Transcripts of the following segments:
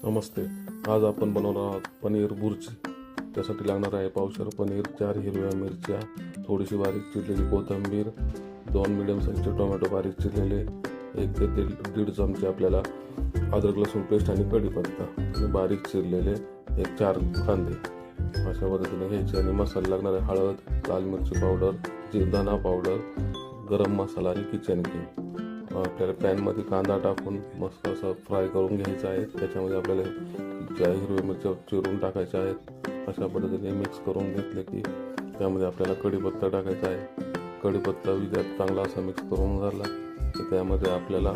नमस्ते. आज आपण बनवणार आहोत पनीर बुर्जी. त्यासाठी लागणार आहे पावशेर पनीर, 4 हिरव्या मिरच्या, थोडीशी बारीक चिरलेली कोथिंबीर, 2 मीडियम साईजचे टोमॅटो बारीक चिरलेले, 1 ते 1.5 चमचे आपल्याला अद्रक लसूण पेस्ट आणि कढीपत्ता आणि बारीक चिरलेले 4 कांदे अशा पद्धतीने घ्यायचे. आणि मसाला लागणार आहे हळद, लाल मिरची पावडर, धना पावडर, गरम मसाला आणि किचन किंग. आपल्याला पॅनमध्ये कांदा टाकून मस्त असं फ्राय करून घ्यायचा आहे. त्याच्यामध्ये आपल्याला ज्या हिरव्या मिरच्या चिरून टाकायच्या आहेत अशा पद्धतीने मिक्स करून घेतले की त्यामध्ये आपल्याला कढीपत्ता टाकायचा आहे. कढीपत्ता त्यात चांगला असा मिक्स करून झाला की त्यामध्ये आपल्याला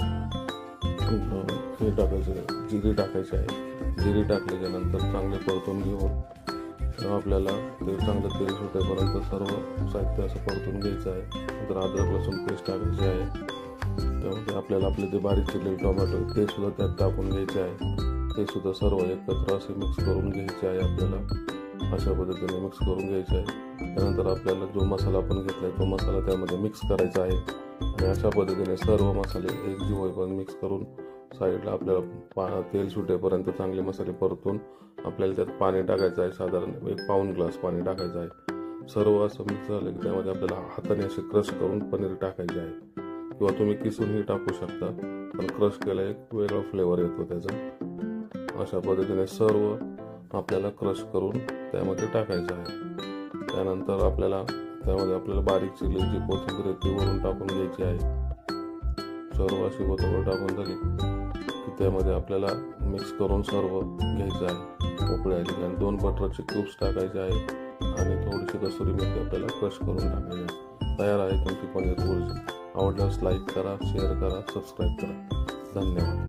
हे टाकायचं, जिरे टाकायचे आहे. जिरे टाकल्याच्यानंतर चांगले परतून घेऊन आपल्याला ते चांगलं तेल सुटेपर्यंत सर्व साहित्य असं परतून घ्यायचं आहे. नंतर अद्रक लसूण पेस्ट टाकायची आहे. त्यामध्ये आपल्याला आपले जे बारीक चिरलेले टोमॅटो ते सुद्धा त्यात टाकून घ्यायचे आहे. ते सुद्धा सर्व एकत्र असे मिक्स करून घ्यायचे आहे. आपल्याला अशा पद्धतीने मिक्स करून घ्यायचे आहे. त्यानंतर आपल्याला जो मसाला आपण घेतला आहे तो मसाला त्यामध्ये मिक्स करायचा आहे. आणि अशा पद्धतीने सर्व मसाले एकजीव होईपर्यंत मिक्स करून साईडला आपल्याला तेल सुटेपर्यंत चांगले मसाले परतून आपल्याला त्यात पाणी टाकायचं आहे. साधारण 1 पाऊण ग्लास पाणी टाकायचं आहे. सर्व असं मिक्स झालं की त्यामध्ये आपल्याला हाताने असे क्रश करून पनीर टाकायचे आहे. किंवा तुम्ही किसूनही टाकू शकता, पण क्रश केला एक वेगळा फ्लेवर येतो त्याचा. अशा पद्धतीने सर्व आपल्याला क्रश करून त्यामध्ये टाकायचं आहे. त्यानंतर त्यामध्ये बारीक चिरलेली जी कोथिंबीर आहे ती वरून टाकून घ्यायची आहे. सर्व अशी कोथिंबीर टाकून झाली की त्यामध्ये आपल्याला मिक्स करून सर्व घ्यायचं आहे. पोकळी आली आणि 2 बटरचे क्यूब्स टाकायचे आहेत आणि थोडीशी कसुरी मेथी आपल्याला क्रश करून टाकायची आहे. तयार आहे तुमची पनीर बुर्जी. आवडल्यास लाईक करा, शेअर करा, सबस्क्राईब करा. धन्यवाद.